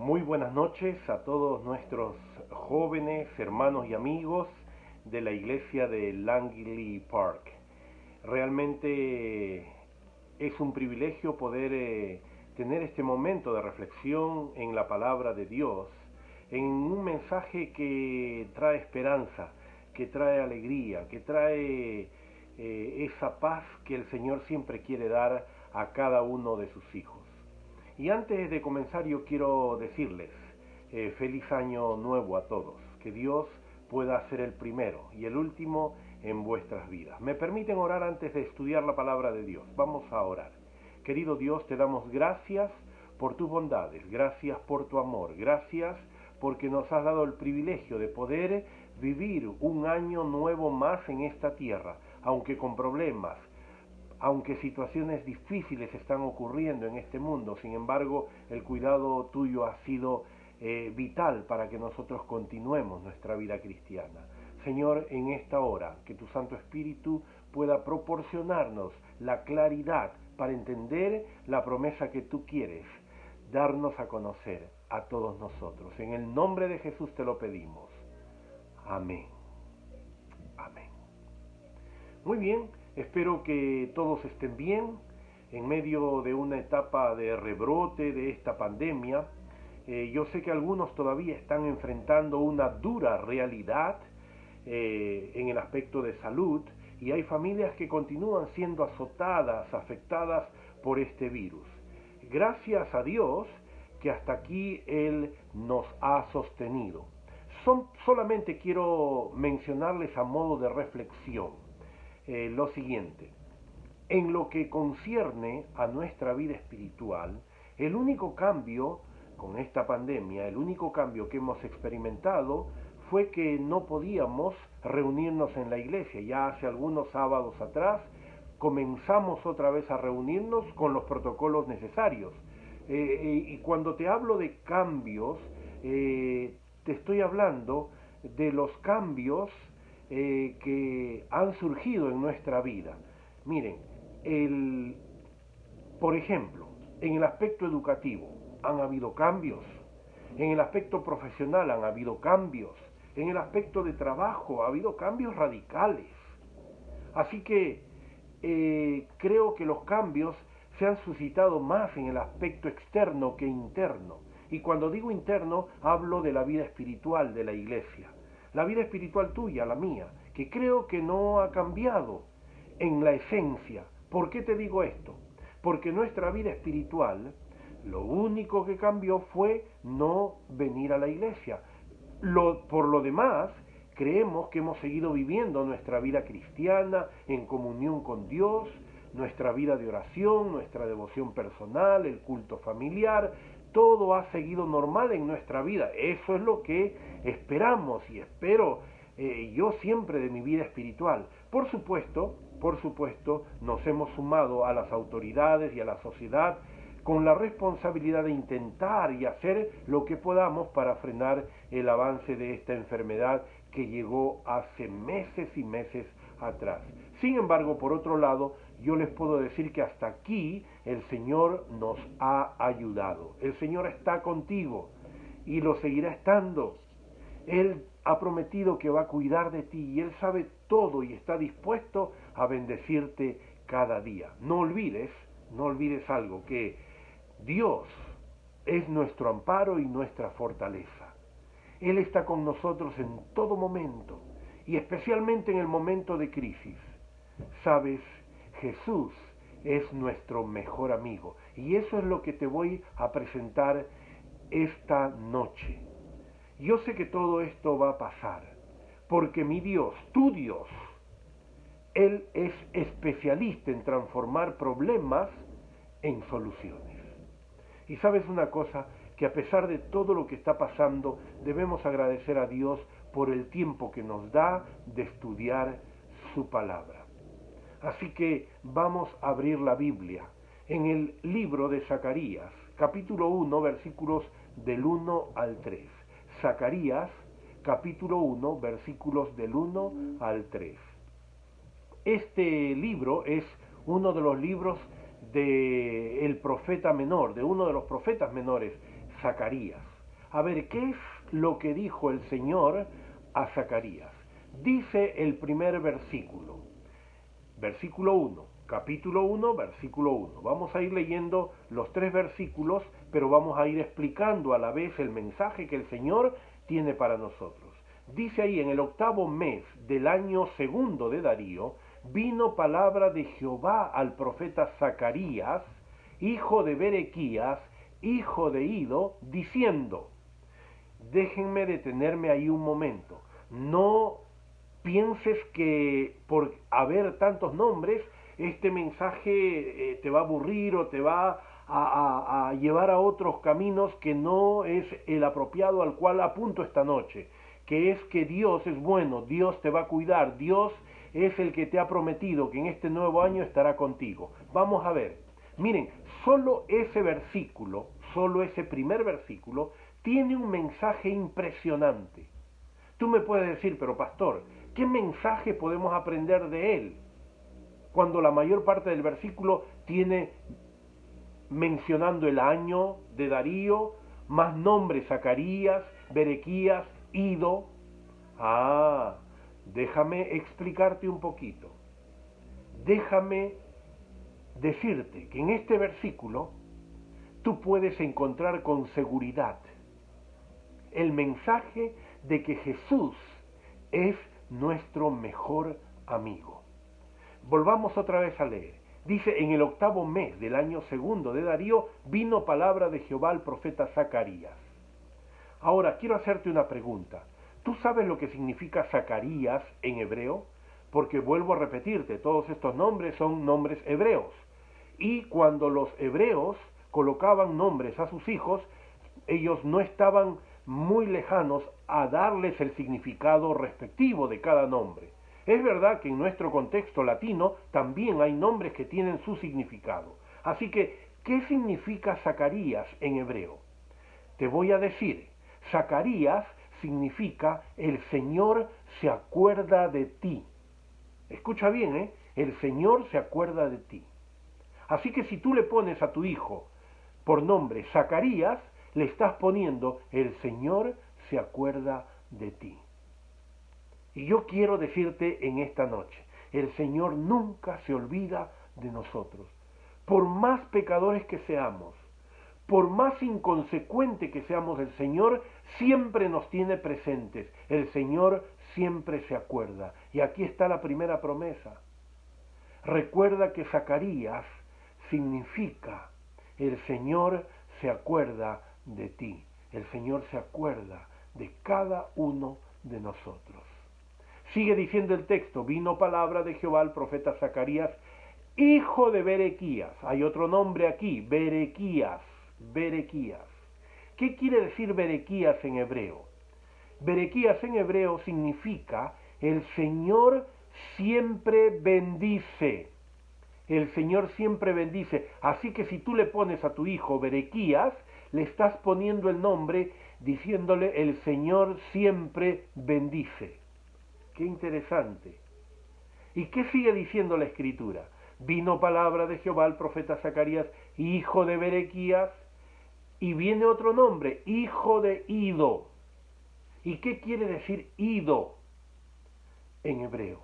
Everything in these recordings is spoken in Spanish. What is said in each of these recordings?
Muy buenas noches a todos nuestros jóvenes, hermanos y amigos de la iglesia de Langley Park. Realmente es un privilegio poder tener este momento de reflexión en la palabra de Dios, en un mensaje que trae esperanza, que trae alegría, que trae esa paz que el Señor siempre quiere dar a cada uno de sus hijos. Y antes de comenzar yo quiero decirles feliz año nuevo a todos, que Dios pueda ser el primero y el último en vuestras vidas. ¿Me permiten orar antes de estudiar la palabra de Dios? Vamos a orar. Querido Dios, te damos gracias por tus bondades, gracias por tu amor, gracias porque nos has dado el privilegio de poder vivir un año nuevo más en esta tierra, aunque con problemas, aunque situaciones difíciles están ocurriendo en este mundo. Sin embargo, el cuidado tuyo ha sido vital para que nosotros continuemos nuestra vida cristiana. Señor, en esta hora, que tu Santo Espíritu pueda proporcionarnos la claridad para entender la promesa que tú quieres darnos a conocer a todos nosotros. En el nombre de Jesús te lo pedimos. Amén. Amén. Muy bien, espero que todos estén bien en medio de una etapa de rebrote de esta pandemia. Yo sé que algunos todavía están enfrentando una dura realidad en el aspecto de salud, y hay familias que continúan siendo azotadas, afectadas por este virus. Gracias a Dios que hasta aquí Él nos ha sostenido. Solamente quiero mencionarles a modo de reflexión lo siguiente: en lo que concierne a nuestra vida espiritual, el único cambio con esta pandemia, el único cambio que hemos experimentado fue que no podíamos reunirnos en la iglesia. Ya hace algunos sábados atrás comenzamos otra vez a reunirnos con los protocolos necesarios. Y cuando te hablo de cambios, te estoy hablando de los cambios que han surgido en nuestra vida. Miren, por ejemplo, en el aspecto educativo han habido cambios, en el aspecto profesional han habido cambios, en el aspecto de trabajo ha habido cambios radicales. Así que creo que los cambios se han suscitado más en el aspecto externo que interno. Y cuando digo interno, hablo de la vida espiritual de la iglesia. La vida espiritual tuya, la mía, que creo que no ha cambiado en la esencia. ¿Por qué te digo esto? Porque nuestra vida espiritual, lo único que cambió fue no venir a la iglesia. Por lo demás, creemos que hemos seguido viviendo nuestra vida cristiana en comunión con Dios, nuestra vida de oración, nuestra devoción personal, el culto familiar. Todo ha seguido normal en nuestra vida. Eso es lo que esperamos y espero yo siempre de mi vida espiritual. Por supuesto, nos hemos sumado a las autoridades y a la sociedad con la responsabilidad de intentar y hacer lo que podamos para frenar el avance de esta enfermedad que llegó hace meses y meses atrás. Sin embargo, por otro lado, yo les puedo decir que hasta aquí el Señor nos ha ayudado. El Señor está contigo y lo seguirá estando. Él ha prometido que va a cuidar de ti y Él sabe todo y está dispuesto a bendecirte cada día. No olvides algo, que Dios es nuestro amparo y nuestra fortaleza. Él está con nosotros en todo momento y especialmente en el momento de crisis. Sabes, Jesús es nuestro mejor amigo y eso es lo que te voy a presentar esta noche. Yo sé que todo esto va a pasar porque mi Dios, tu Dios, Él es especialista en transformar problemas en soluciones. Y sabes una cosa, que a pesar de todo lo que está pasando, debemos agradecer a Dios por el tiempo que nos da de estudiar su palabra. Así que vamos a abrir la Biblia en el libro de Zacarías, capítulo 1, versículos del 1 al 3. Zacarías, capítulo 1, versículos del 1 al 3. Este libro es uno de los libros del profeta menor, de uno de los profetas menores, Zacarías. A ver, ¿qué es lo que dijo el Señor a Zacarías? Dice el primer versículo, versículo 1, capítulo 1, versículo 1. Vamos a ir leyendo los 3 versículos, pero vamos a ir explicando a la vez el mensaje que el Señor tiene para nosotros. Dice ahí, en el 8º mes del año segundo de Darío, vino palabra de Jehová al profeta Zacarías, hijo de Berequías, hijo de Ido, diciendo, déjenme detenerme ahí un momento, no pienses que por haber tantos nombres, este mensaje te va a aburrir o te va a llevar a otros caminos que no es el apropiado al cual apunto esta noche, que es que Dios es bueno, Dios te va a cuidar, Dios es el que te ha prometido que en este nuevo año estará contigo. Vamos a ver, miren, solo ese versículo, solo ese primer versículo, tiene un mensaje impresionante. Tú me puedes decir, pero pastor, ¿qué mensaje podemos aprender de él? Cuando la mayor parte del versículo tiene mencionando el año de Darío, más nombres, Zacarías, Berequías, Ido. Déjame explicarte un poquito. Déjame decirte que en este versículo tú puedes encontrar con seguridad el mensaje de que Jesús es nuestro mejor amigo. Volvamos otra vez a leer. Dice, en el 8º mes del año segundo de Darío, vino palabra de Jehová al profeta Zacarías. Ahora, quiero hacerte una pregunta. ¿Tú sabes lo que significa Zacarías en hebreo? Porque vuelvo a repetirte, todos estos nombres son nombres hebreos. Y cuando los hebreos colocaban nombres a sus hijos, ellos no estaban muy lejanos a darles el significado respectivo de cada nombre. Es verdad que en nuestro contexto latino también hay nombres que tienen su significado. Así que, ¿qué significa Zacarías en hebreo? Te voy a decir, Zacarías significa el Señor se acuerda de ti. Escucha bien, ¿eh? El Señor se acuerda de ti. Así que si tú le pones a tu hijo por nombre Zacarías, le estás poniendo el Señor se acuerda de ti. Y yo quiero decirte en esta noche, el Señor nunca se olvida de nosotros. Por más pecadores que seamos, por más inconsecuente que seamos, el Señor siempre nos tiene presentes. El Señor siempre se acuerda. Y aquí está la primera promesa. Recuerda que Zacarías significa el Señor se acuerda de ti. El Señor se acuerda de cada uno de nosotros. Sigue diciendo el texto, vino palabra de Jehová al profeta Zacarías, hijo de Berequías. Hay otro nombre aquí, Berequías, Berequías. ¿Qué quiere decir Berequías en hebreo? Berequías en hebreo significa el Señor siempre bendice. El Señor siempre bendice. Así que si tú le pones a tu hijo Berequías, le estás poniendo el nombre diciéndole el Señor siempre bendice. Qué interesante. ¿Y qué sigue diciendo la Escritura? Vino palabra de Jehová al profeta Zacarías, hijo de Berequías, y viene otro nombre, hijo de Ido. ¿Y qué quiere decir Ido en hebreo?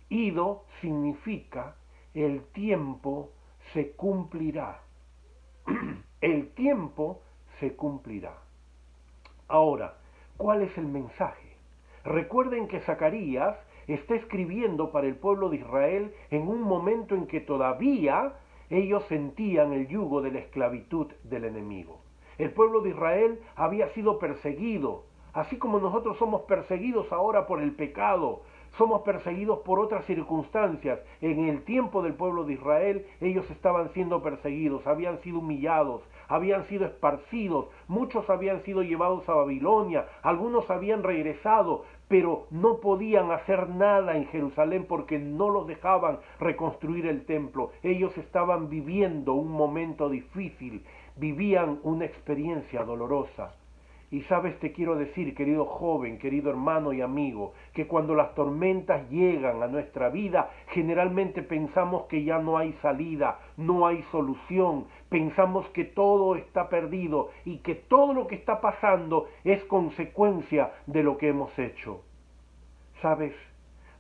Ido significa el tiempo se cumplirá. El tiempo se cumplirá. Ahora, ¿cuál es el mensaje? Recuerden que Zacarías está escribiendo para el pueblo de Israel en un momento en que todavía ellos sentían el yugo de la esclavitud del enemigo. El pueblo de Israel había sido perseguido, así como nosotros somos perseguidos ahora por el pecado, somos perseguidos por otras circunstancias. En el tiempo del pueblo de Israel, ellos estaban siendo perseguidos, habían sido humillados, habían sido esparcidos, muchos habían sido llevados a Babilonia, algunos habían regresado, pero no podían hacer nada en Jerusalén porque no los dejaban reconstruir el templo. Ellos estaban viviendo un momento difícil, vivían una experiencia dolorosa. Y sabes, te quiero decir, querido joven, querido hermano y amigo, que cuando las tormentas llegan a nuestra vida, generalmente pensamos que ya no hay salida, no hay solución, pensamos que todo está perdido y que todo lo que está pasando es consecuencia de lo que hemos hecho. Sabes,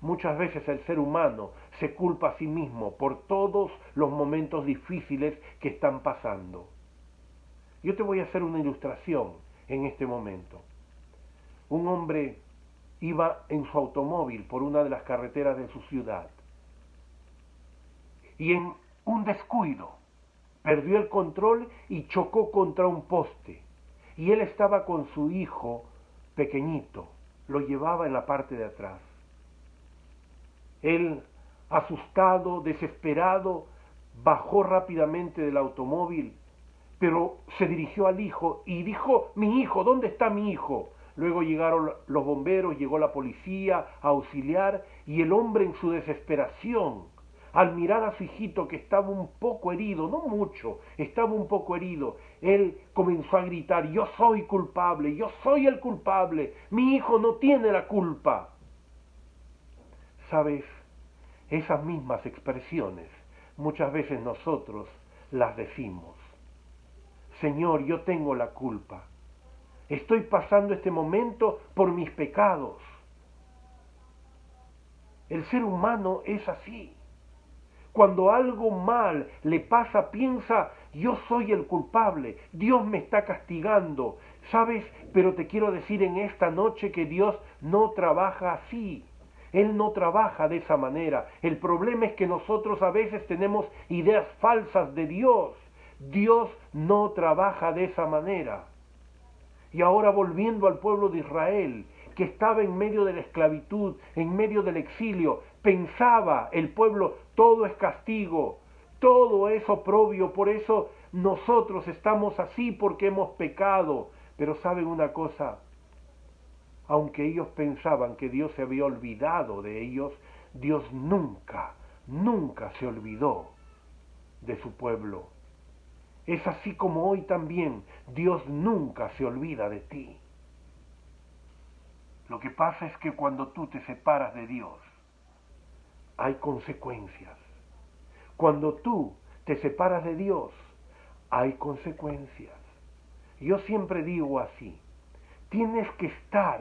muchas veces el ser humano se culpa a sí mismo por todos los momentos difíciles que están pasando. Yo te voy a hacer una ilustración en este momento. Un hombre iba en su automóvil por una de las carreteras de su ciudad y en un descuido perdió el control y chocó contra un poste. Y él estaba con su hijo pequeñito, lo llevaba en la parte de atrás. Él, asustado, desesperado, bajó rápidamente del automóvil, pero se dirigió al hijo y dijo: mi hijo, ¿dónde está mi hijo? Luego llegaron los bomberos, llegó la policía a auxiliar, y el hombre, en su desesperación, al mirar a su hijito que estaba un poco herido, no mucho, estaba un poco herido, él comenzó a gritar: yo soy culpable, yo soy el culpable, mi hijo no tiene la culpa. ¿Sabes? Esas mismas expresiones muchas veces nosotros las decimos. Señor, yo tengo la culpa. Estoy pasando este momento por mis pecados. El ser humano es así. Cuando algo mal le pasa, piensa: yo soy el culpable, Dios me está castigando. ¿Sabes? Pero te quiero decir en esta noche que Dios no trabaja así. Él no trabaja de esa manera. El problema es que nosotros a veces tenemos ideas falsas de Dios. Dios no trabaja de esa manera. Y ahora, volviendo al pueblo de Israel, que estaba en medio de la esclavitud, en medio del exilio, pensaba el pueblo: todo es castigo, todo es oprobio, por eso nosotros estamos así, porque hemos pecado. Pero ¿saben una cosa? Aunque ellos pensaban que Dios se había olvidado de ellos, Dios nunca, nunca se olvidó de su pueblo. Es así como hoy también Dios nunca se olvida de ti. Lo que pasa es que cuando tú te separas de Dios, hay consecuencias. Cuando tú te separas de Dios, hay consecuencias. Yo siempre digo así: tienes que estar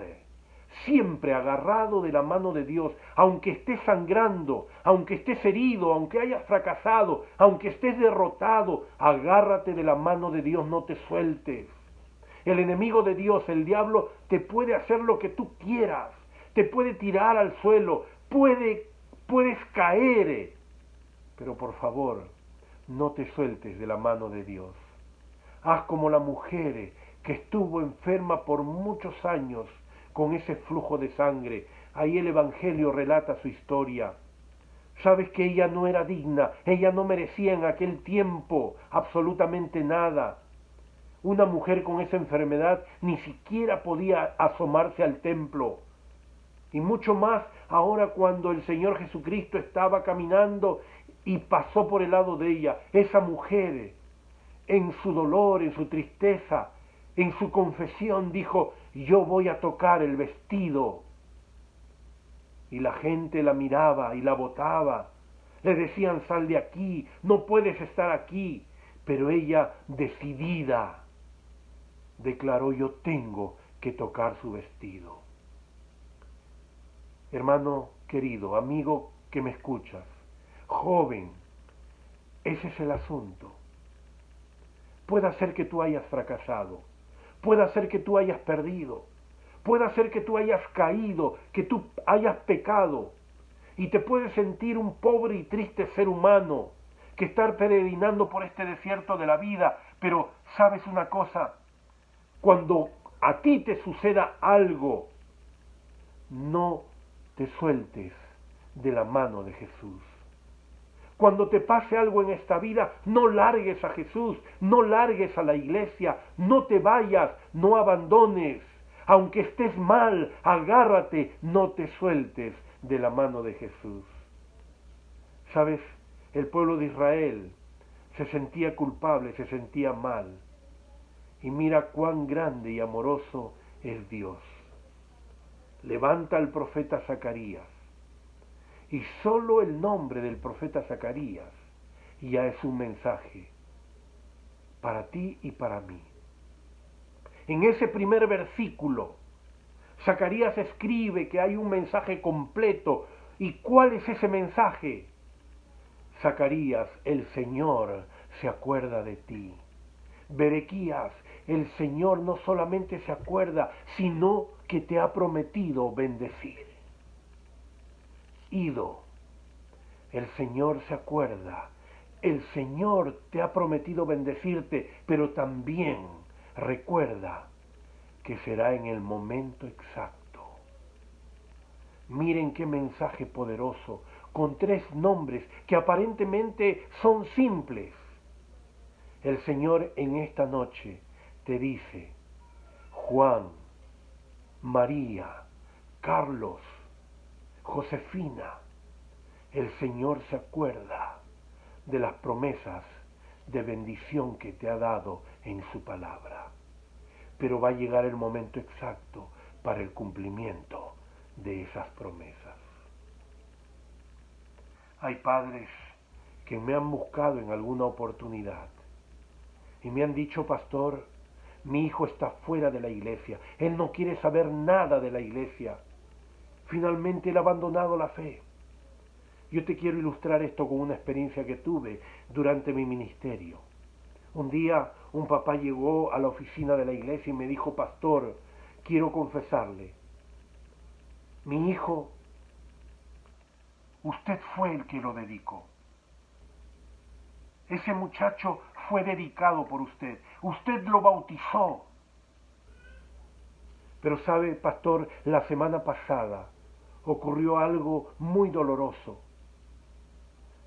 siempre agarrado de la mano de Dios, aunque estés sangrando, aunque estés herido, aunque hayas fracasado, aunque estés derrotado, agárrate de la mano de Dios, no te sueltes. El enemigo de Dios, el diablo, te puede hacer lo que tú quieras, te puede tirar al suelo, puedes caer, pero por favor, no te sueltes de la mano de Dios. Haz como la mujer que estuvo enferma por muchos años con ese flujo de sangre. Ahí el Evangelio relata su historia. Sabes que ella no era digna, ella no merecía en aquel tiempo absolutamente nada. Una mujer con esa enfermedad ni siquiera podía asomarse al templo. Y mucho más ahora, cuando el Señor Jesucristo estaba caminando y pasó por el lado de ella. Esa mujer, en su dolor, en su tristeza, en su confesión, dijo: yo voy a tocar el vestido. Y la gente la miraba y la botaba. Le decían: sal de aquí, no puedes estar aquí. Pero ella, decidida, declaró: yo tengo que tocar su vestido. Hermano querido, amigo que me escuchas, joven, ese es el asunto. Puede ser que tú hayas fracasado, puede ser que tú hayas perdido, puede ser que tú hayas caído, que tú hayas pecado, y te puedes sentir un pobre y triste ser humano que estar peregrinando por este desierto de la vida. Pero ¿sabes una cosa? Cuando a ti te suceda algo, no te sueltes de la mano de Jesús. Cuando te pase algo en esta vida, no largues a Jesús, no largues a la iglesia, no te vayas, no abandones. Aunque estés mal, agárrate, no te sueltes de la mano de Jesús. ¿Sabes? El pueblo de Israel se sentía culpable, se sentía mal. y mira cuán grande y amoroso es Dios. Levanta al profeta Zacarías, y solo el nombre del profeta Zacarías ya es un mensaje para ti y para mí. En ese primer versículo, Zacarías escribe que hay un mensaje completo. ¿Y cuál es ese mensaje? Zacarías, el Señor se acuerda de ti. Berequías, el Señor no solamente se acuerda, sino que te ha prometido bendecir. Ido, el Señor se acuerda. El Señor te ha prometido bendecirte, pero también recuerda que será en el momento exacto. Miren qué mensaje poderoso, con 3 nombres que aparentemente son simples. El Señor en esta noche te dice: Juan, María, Carlos, Josefina, el Señor se acuerda de las promesas de bendición que te ha dado en su palabra. Pero va a llegar el momento exacto para el cumplimiento de esas promesas. Hay padres que me han buscado en alguna oportunidad y me han dicho: pastor, mi hijo está fuera de la iglesia, él no quiere saber nada de la iglesia, finalmente él ha abandonado la fe. Yo te quiero ilustrar esto con una experiencia que tuve durante mi ministerio. Un día un papá llegó a la oficina de la iglesia y me dijo: pastor, quiero confesarle, mi hijo, usted fue el que lo dedicó. Ese muchacho fue dedicado por usted. Usted lo bautizó. Pero sabe, pastor, la semana pasada ocurrió algo muy doloroso.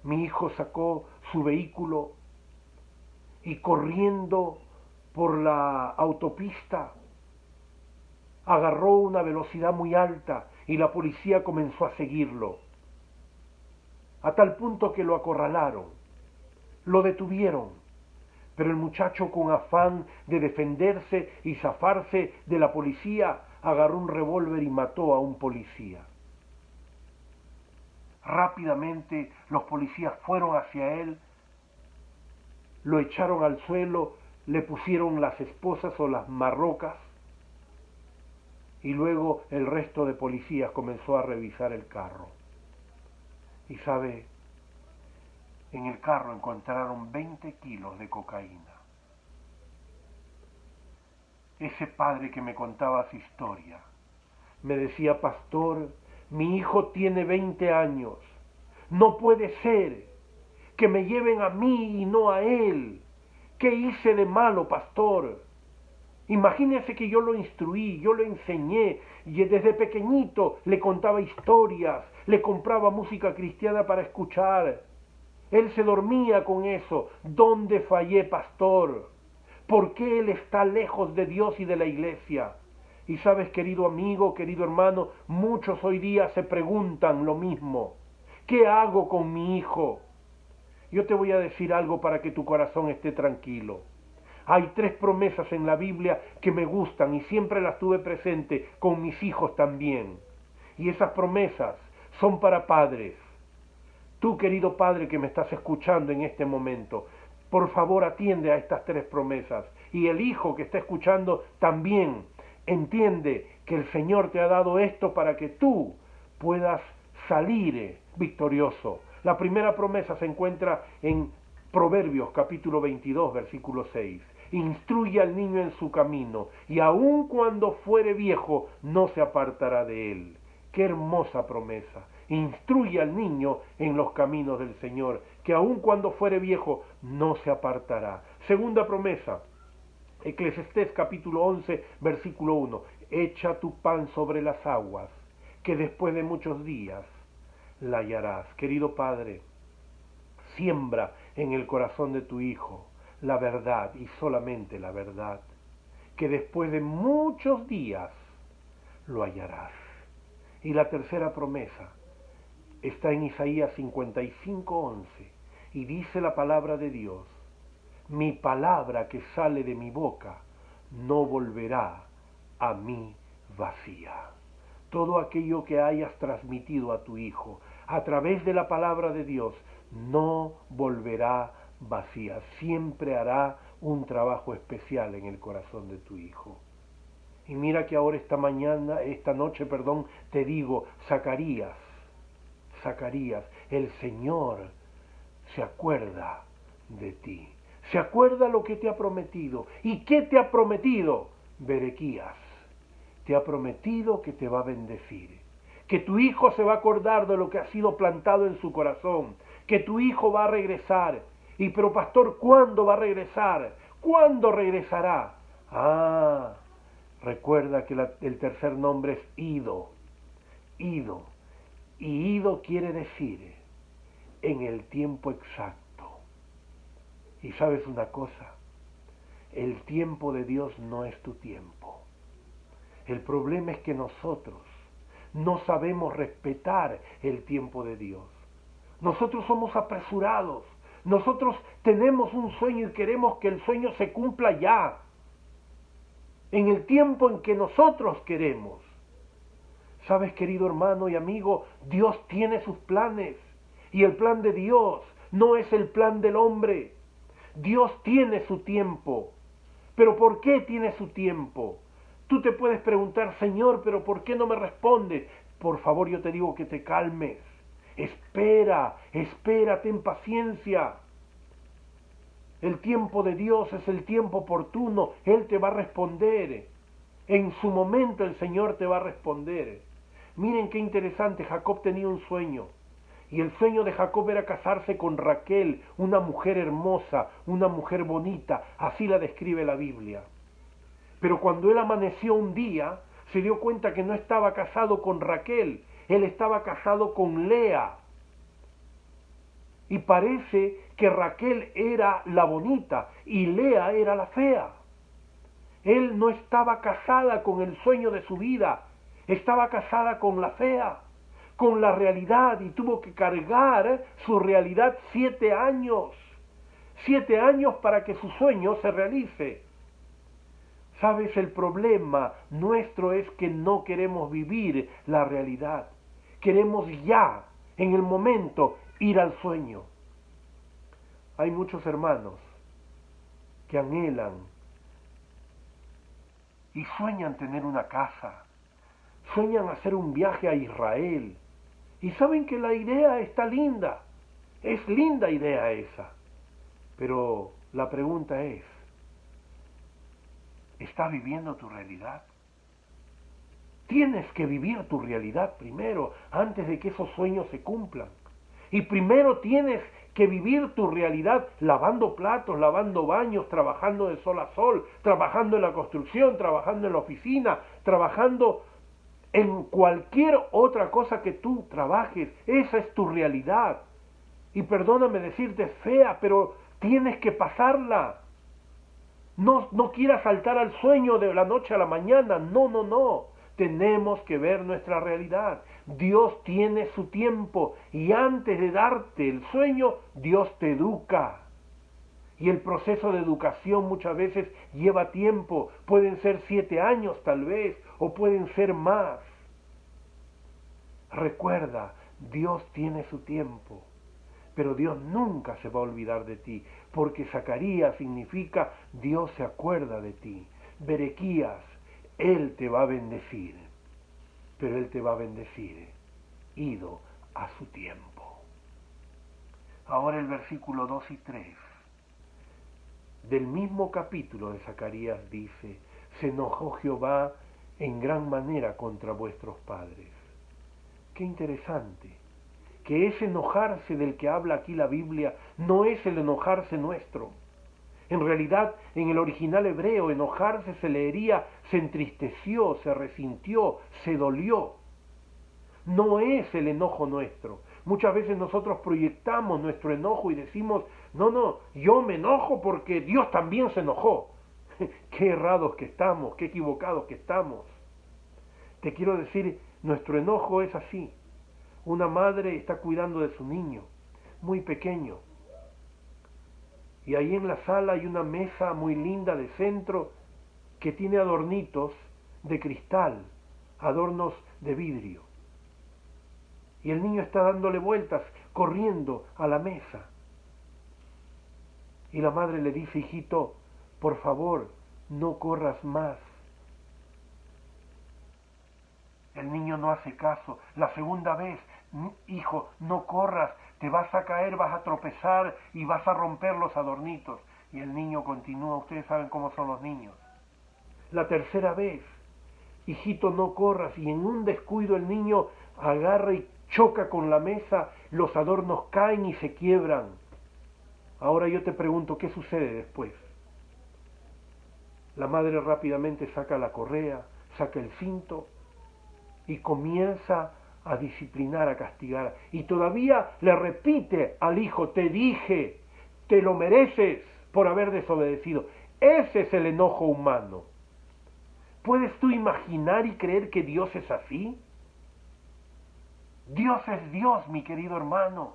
Mi hijo sacó su vehículo y corriendo por la autopista agarró una velocidad muy alta y la policía comenzó a seguirlo. A tal punto que lo acorralaron, lo detuvieron. Pero el muchacho, con afán de defenderse y zafarse de la policía, agarró un revólver y mató a un policía. Rápidamente los policías fueron hacia él, lo echaron al suelo, le pusieron las esposas o las marrocas, y luego el resto de policías comenzó a revisar el carro. Y sabe, en el carro encontraron 20 kilos de cocaína. Ese padre que me contaba su historia me decía: pastor, mi hijo tiene 20 años, no puede ser que me lleven a mí y no a él. ¿Qué hice de malo, pastor? Imagínese que yo lo instruí, yo lo enseñé, y desde pequeñito le contaba historias, le compraba música cristiana para escuchar. Él se dormía con eso. ¿Dónde fallé, pastor? ¿Por qué él está lejos de Dios y de la iglesia? Y sabes, querido amigo, querido hermano, muchos hoy día se preguntan lo mismo. ¿Qué hago con mi hijo? Yo te voy a decir algo para que tu corazón esté tranquilo. Hay 3 promesas en la Biblia que me gustan y siempre las tuve presente con mis hijos también. Y esas promesas son para padres. Tú, querido padre que me estás escuchando en este momento, por favor atiende a estas 3 promesas. Y el hijo que está escuchando también entiende que el Señor te ha dado esto para que tú puedas salir victorioso. La primera promesa se encuentra en Proverbios capítulo 22, versículo 6. Instruye al niño en su camino, y aun cuando fuere viejo, no se apartará de él. Qué hermosa promesa. Instruye al niño en los caminos del Señor, que aun cuando fuere viejo, no se apartará. Segunda promesa, Eclesiastés capítulo 11, versículo 1. Echa tu pan sobre las aguas, que después de muchos días la hallarás. Querido Padre, siembra en el corazón de tu hijo la verdad y solamente la verdad, que después de muchos días lo hallarás. Y la tercera promesa está en Isaías 55:11 y dice la palabra de Dios: mi palabra que sale de mi boca no volverá a mí vacía. Todo aquello que hayas transmitido a tu hijo a través de la palabra de Dios no volverá vacía, siempre hará un trabajo especial en el corazón de tu hijo. Y mira que ahora esta noche, te digo, Zacarías, el Señor se acuerda de ti, se acuerda lo que te ha prometido. ¿Y qué te ha prometido? Berequías, te ha prometido que te va a bendecir, que tu hijo se va a acordar de lo que ha sido plantado en su corazón, que tu hijo va a regresar. Y pero pastor, ¿cuándo va a regresar? ¿Cuándo regresará? Recuerda que el tercer nombre es Ido, Ido, y Ido quiere decir en el tiempo exacto. Y sabes una cosa, el tiempo de Dios no es tu tiempo. El problema es que nosotros no sabemos respetar el tiempo de Dios. Nosotros somos apresurados. Nosotros tenemos un sueño y queremos que el sueño se cumpla ya, en el tiempo en que nosotros queremos. Sabes, querido hermano y amigo, Dios tiene sus planes y el plan de Dios no es el plan del hombre. Dios tiene su tiempo. ¿Pero por qué tiene su tiempo? Tú te puedes preguntar, Señor, ¿pero por qué no me respondes? Por favor, yo te digo que te calmes. Espera, ten paciencia. El tiempo de Dios es el tiempo oportuno. Él te va a responder. En su momento el Señor te va a responder. Miren qué interesante, Jacob tenía un sueño. Y el sueño de Jacob era casarse con Raquel, una mujer hermosa, una mujer bonita. Así la describe la Biblia. Pero cuando él amaneció un día, se dio cuenta que no estaba casado con Raquel. Él estaba casado con Lea. Y parece que Raquel era la bonita y Lea era la fea. Él no estaba casada con el sueño de su vida, estaba casada con la fea, con la realidad, y tuvo que cargar su realidad 7 años. 7 años para que su sueño se realice. ¿Sabes? El problema nuestro es que no queremos vivir la realidad. Queremos ya, en el momento, ir al sueño. Hay muchos hermanos que anhelan y sueñan tener una casa, sueñan hacer un viaje a Israel, y saben que la idea está linda, es linda idea esa, pero la pregunta es, ¿estás viviendo tu realidad? Tienes que vivir tu realidad primero, antes de que esos sueños se cumplan. Y primero tienes que vivir tu realidad lavando platos, lavando baños, trabajando de sol a sol, trabajando en la construcción, trabajando en la oficina, trabajando en cualquier otra cosa que tú trabajes. Esa es tu realidad. Y perdóname decirte fea, pero tienes que pasarla. No quieras saltar al sueño de la noche a la mañana. No. Tenemos que ver nuestra realidad. Dios tiene su tiempo y antes de darte el sueño, Dios te educa. Y el proceso de educación muchas veces lleva tiempo. Pueden ser 7 años tal vez, o pueden ser más. Recuerda, Dios tiene su tiempo. Pero Dios nunca se va a olvidar de ti, porque Zacarías significa Dios se acuerda de ti. Berequías, Él te va a bendecir, pero Él te va a bendecir ido a su tiempo. Ahora el versículo 2 y 3 del mismo capítulo de Zacarías dice, se enojó Jehová en gran manera contra vuestros padres. Qué interesante, que ese enojarse del que habla aquí la Biblia no es el enojarse nuestro. En realidad, en el original hebreo, enojarse se leería, se entristeció, se resintió, se dolió. No es el enojo nuestro. Muchas veces nosotros proyectamos nuestro enojo y decimos, no, yo me enojo porque Dios también se enojó. Qué errados que estamos, qué equivocados que estamos. Te quiero decir, nuestro enojo es así. Una madre está cuidando de su niño, muy pequeño. Y ahí en la sala hay una mesa muy linda de centro que tiene adornitos de cristal, adornos de vidrio. Y el niño está dándole vueltas, corriendo a la mesa. Y la madre le dice, hijito, por favor, no corras más. El niño no hace caso. La segunda vez, hijo, no corras, te vas a caer, vas a tropezar y vas a romper los adornitos. Y el niño continúa, ustedes saben cómo son los niños. La tercera vez, hijito, no corras, y en un descuido el niño agarra y choca con la mesa, los adornos caen y se quiebran. Ahora yo te pregunto, ¿qué sucede después? La madre rápidamente saca la correa, saca el cinto y comienza a disciplinar, a castigar. Y todavía le repite al hijo, te dije, te lo mereces por haber desobedecido. Ese es el enojo humano. ¿Puedes tú imaginar y creer que Dios es así? Dios es Dios, mi querido hermano.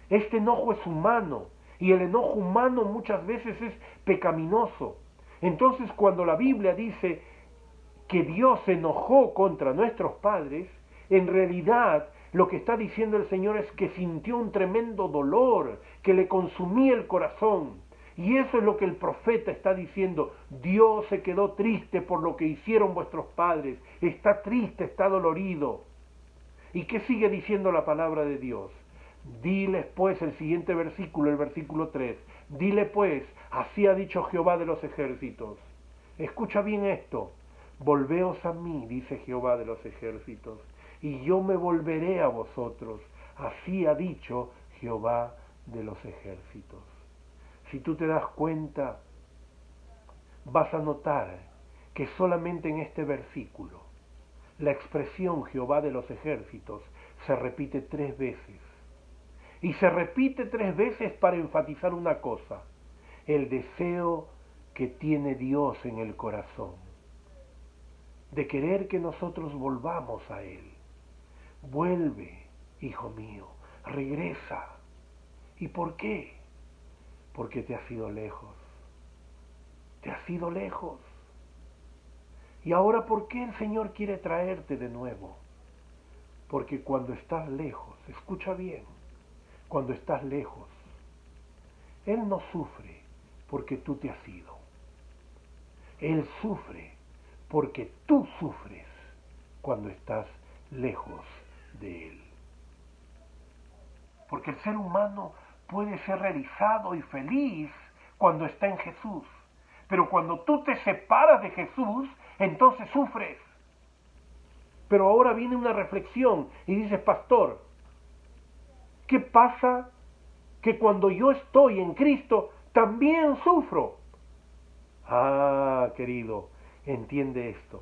Este enojo es humano y el enojo humano muchas veces es pecaminoso. Entonces, cuando la Biblia dice que Dios se enojó contra nuestros padres, en realidad lo que está diciendo el Señor es que sintió un tremendo dolor que le consumía el corazón. Y eso es lo que el profeta está diciendo. Dios se quedó triste por lo que hicieron vuestros padres. Está triste, está dolorido. ¿Y qué sigue diciendo la palabra de Dios? Diles pues, el siguiente versículo, el versículo 3. Dile pues, así ha dicho Jehová de los ejércitos. Escucha bien esto. Volveos a mí, dice Jehová de los ejércitos, y yo me volveré a vosotros. Así ha dicho Jehová de los ejércitos. Si tú te das cuenta, vas a notar que solamente en este versículo la expresión Jehová de los ejércitos se repite 3 veces. Y se repite 3 veces para enfatizar una cosa, el deseo que tiene Dios en el corazón, de querer que nosotros volvamos a Él. Vuelve, hijo mío, regresa. ¿Y por qué? Porque te has ido lejos. Te has ido lejos. Y ahora, ¿por qué el Señor quiere traerte de nuevo? Porque cuando estás lejos, escucha bien, cuando estás lejos, Él no sufre porque tú te has ido. Él sufre porque tú sufres cuando estás lejos de Él. Porque el ser humano puede ser realizado y feliz cuando está en Jesús. Pero cuando tú te separas de Jesús, entonces sufres. Pero ahora viene una reflexión y dices, pastor, ¿qué pasa que cuando yo estoy en Cristo también sufro? Ah, querido, entiende esto.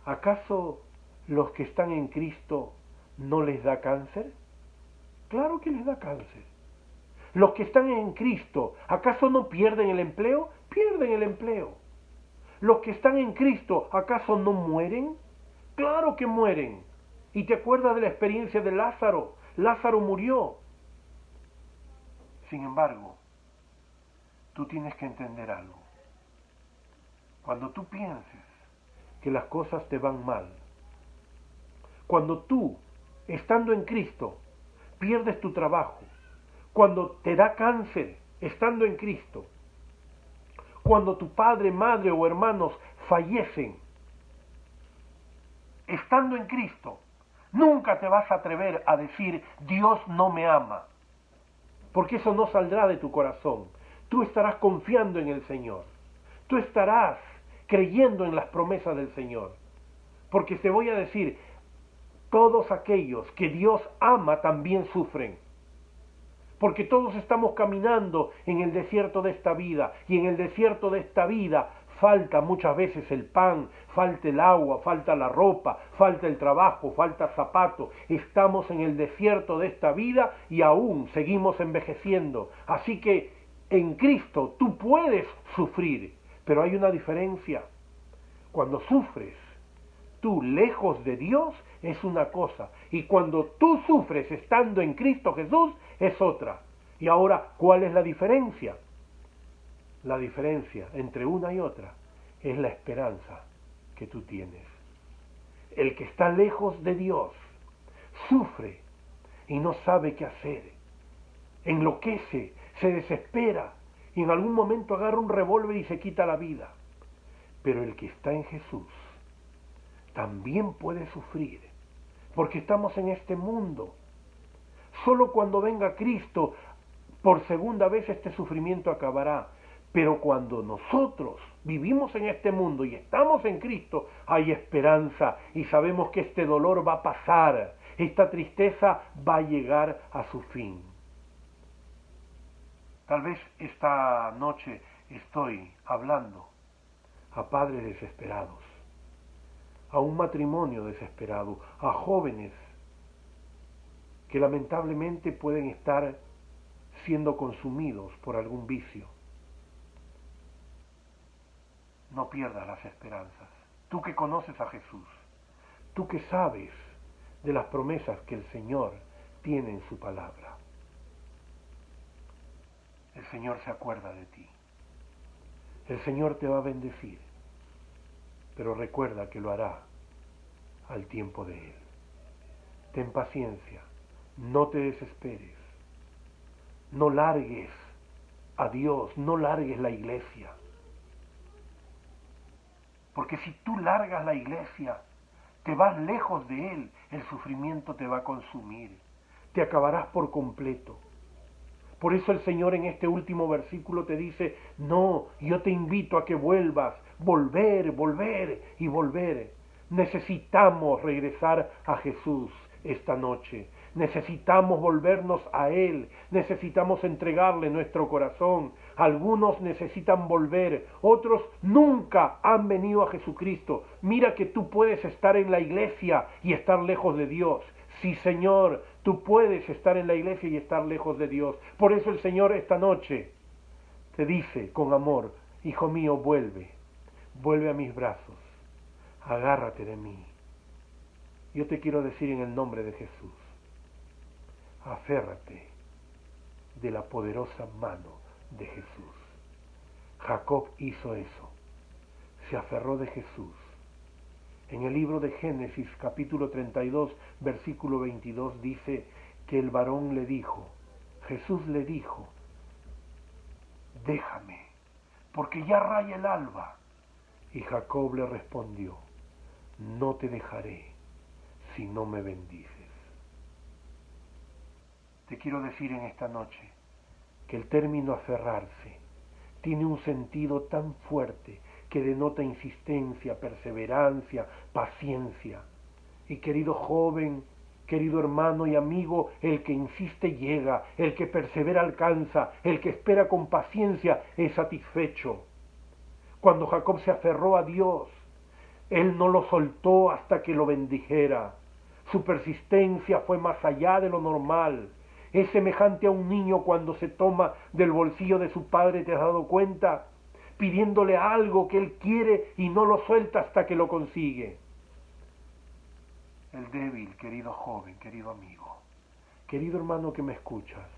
¿Acaso los que están en Cristo no les da cáncer? Claro que les da cáncer. Los que están en Cristo, ¿acaso no pierden el empleo? Pierden el empleo. Los que están en Cristo, ¿acaso no mueren? Claro que mueren. ¿Y te acuerdas de la experiencia de Lázaro? Lázaro murió. Sin embargo, tú tienes que entender algo. Cuando tú pienses que las cosas te van mal, cuando tú, estando en Cristo, pierdes tu trabajo, cuando te da cáncer, estando en Cristo, cuando tu padre, madre o hermanos fallecen, estando en Cristo, nunca te vas a atrever a decir, Dios no me ama, porque eso no saldrá de tu corazón. Tú estarás confiando en el Señor, tú estarás creyendo en las promesas del Señor, porque te voy a decir, todos aquellos que Dios ama también sufren, porque todos estamos caminando en el desierto de esta vida, y en el desierto de esta vida falta muchas veces el pan, falta el agua, falta la ropa, falta el trabajo, falta zapato. Estamos en el desierto de esta vida y aún seguimos envejeciendo. Así que en Cristo tú puedes sufrir, pero hay una diferencia. Cuando sufres, tú lejos de Dios es una cosa, y cuando tú sufres estando en Cristo Jesús es otra. Y ahora, ¿cuál es la diferencia? La diferencia entre una y otra es la esperanza que tú tienes. El que está lejos de Dios sufre y no sabe qué hacer, enloquece, se desespera y en algún momento agarra un revólver y se quita la vida. Pero el que está en Jesús también puede sufrir, porque estamos en este mundo. Solo cuando venga Cristo, por segunda vez este sufrimiento acabará. Pero cuando nosotros vivimos en este mundo y estamos en Cristo, hay esperanza y sabemos que este dolor va a pasar, esta tristeza va a llegar a su fin. Tal vez esta noche estoy hablando a padres desesperados, a un matrimonio desesperado, a jóvenes que lamentablemente pueden estar siendo consumidos por algún vicio. No pierdas las esperanzas. Tú que conoces a Jesús, tú que sabes de las promesas que el Señor tiene en su palabra. El Señor se acuerda de ti. El Señor te va a bendecir, pero recuerda que lo hará al tiempo de Él. Ten paciencia, no te desesperes, no largues a Dios, no largues la iglesia. Porque si tú largas la iglesia, te vas lejos de Él, el sufrimiento te va a consumir, te acabarás por completo. Por eso el Señor en este último versículo te dice, no, yo te invito a que vuelvas, volver, volver y volver. Necesitamos regresar a Jesús esta noche. Necesitamos volvernos a Él, necesitamos entregarle nuestro corazón. Algunos necesitan volver, otros nunca han venido a Jesucristo. Mira que tú puedes estar en la iglesia y estar lejos de Dios. Sí, Señor, tú puedes estar en la iglesia y estar lejos de Dios. Por eso el Señor esta noche te dice con amor, hijo mío, vuelve, vuelve a mis brazos, agárrate de mí. Yo te quiero decir en el nombre de Jesús, aférrate de la poderosa mano de Jesús. Jacob hizo eso, se aferró de Jesús. En el libro de Génesis, capítulo 32, versículo 22, dice que el varón le dijo, Jesús le dijo, déjame, porque ya raya el alba. Y Jacob le respondió, no te dejaré si no me bendices. Te quiero decir en esta noche que el término aferrarse tiene un sentido tan fuerte que denota insistencia, perseverancia, paciencia. Y querido joven, querido hermano y amigo, el que insiste llega, el que persevera alcanza, el que espera con paciencia es satisfecho. Cuando Jacob se aferró a Dios, él no lo soltó hasta que lo bendijera. Su persistencia fue más allá de lo normal. Es semejante a un niño cuando se toma del bolsillo de su padre, ¿te has dado cuenta? Pidiéndole algo que él quiere y no lo suelta hasta que lo consigue. El débil, querido joven, querido amigo, querido hermano que me escuchas,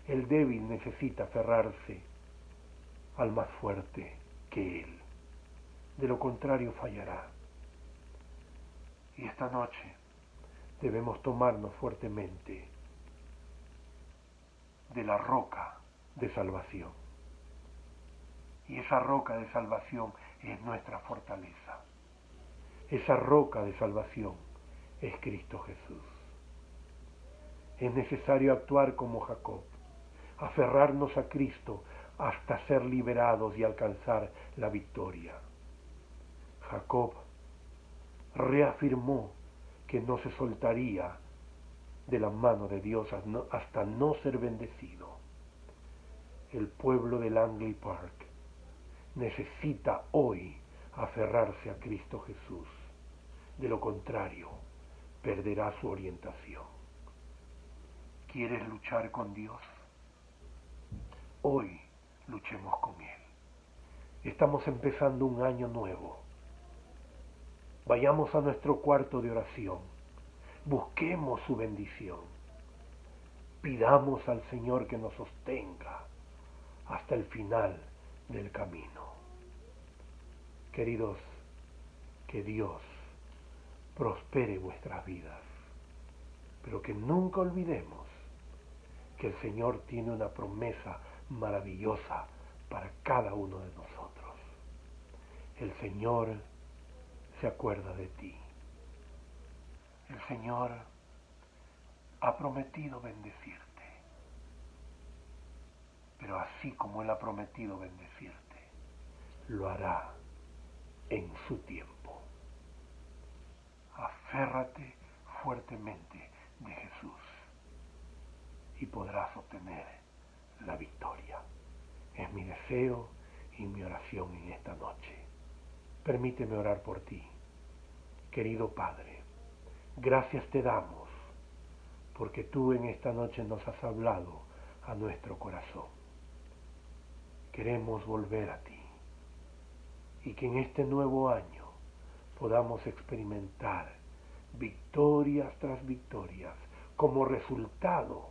el débil necesita aferrarse al más fuerte que él. De lo contrario fallará. Y esta noche debemos tomarnos fuertemente de la roca de salvación. Y esa roca de salvación es nuestra fortaleza. Esa roca de salvación es Cristo Jesús. Es necesario actuar como Jacob, aferrarnos a Cristo hasta ser liberados y alcanzar la victoria. Jacob reafirmó que no se soltaría de la mano de Dios hasta no ser bendecido. El pueblo de Langley Park necesita hoy aferrarse a Cristo Jesús. De lo contrario, perderá su orientación. ¿Quieres luchar con Dios? Hoy luchemos con Él. Estamos empezando un año nuevo. Vayamos a nuestro cuarto de oración. Busquemos su bendición. Pidamos al Señor que nos sostenga hasta el final del camino. Queridos, que Dios prospere vuestras vidas, pero que nunca olvidemos que el Señor tiene una promesa maravillosa para cada uno de nosotros. El Señor se acuerda de ti. El Señor ha prometido bendecirte, pero así como Él ha prometido bendecirte, lo hará en su tiempo. Aférrate fuertemente de Jesús y podrás obtener la victoria. Es mi deseo y mi oración en esta noche. Permíteme orar por ti. Querido Padre, gracias te damos porque tú en esta noche nos has hablado a nuestro corazón. Queremos volver a ti y que en este nuevo año podamos experimentar victorias tras victorias como resultado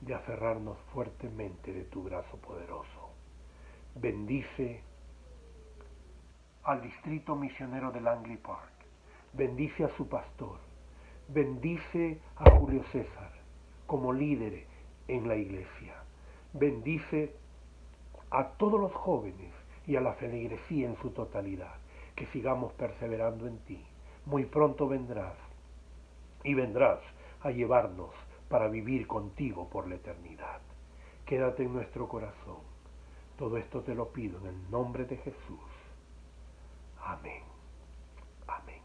de aferrarnos fuertemente de tu brazo poderoso. Bendice al distrito misionero de Langley Park, bendice a su pastor, bendice a Julio César como líder en la iglesia, bendice a todos los jóvenes y a la feligresía en su totalidad, que sigamos perseverando en ti. Muy pronto vendrás y vendrás a llevarnos para vivir contigo por la eternidad. Quédate en nuestro corazón. Todo esto te lo pido en el nombre de Jesús. Amén. Amén.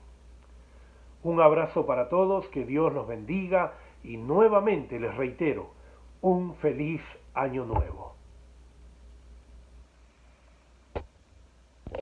Un abrazo para todos, que Dios los bendiga y nuevamente les reitero, un feliz año nuevo.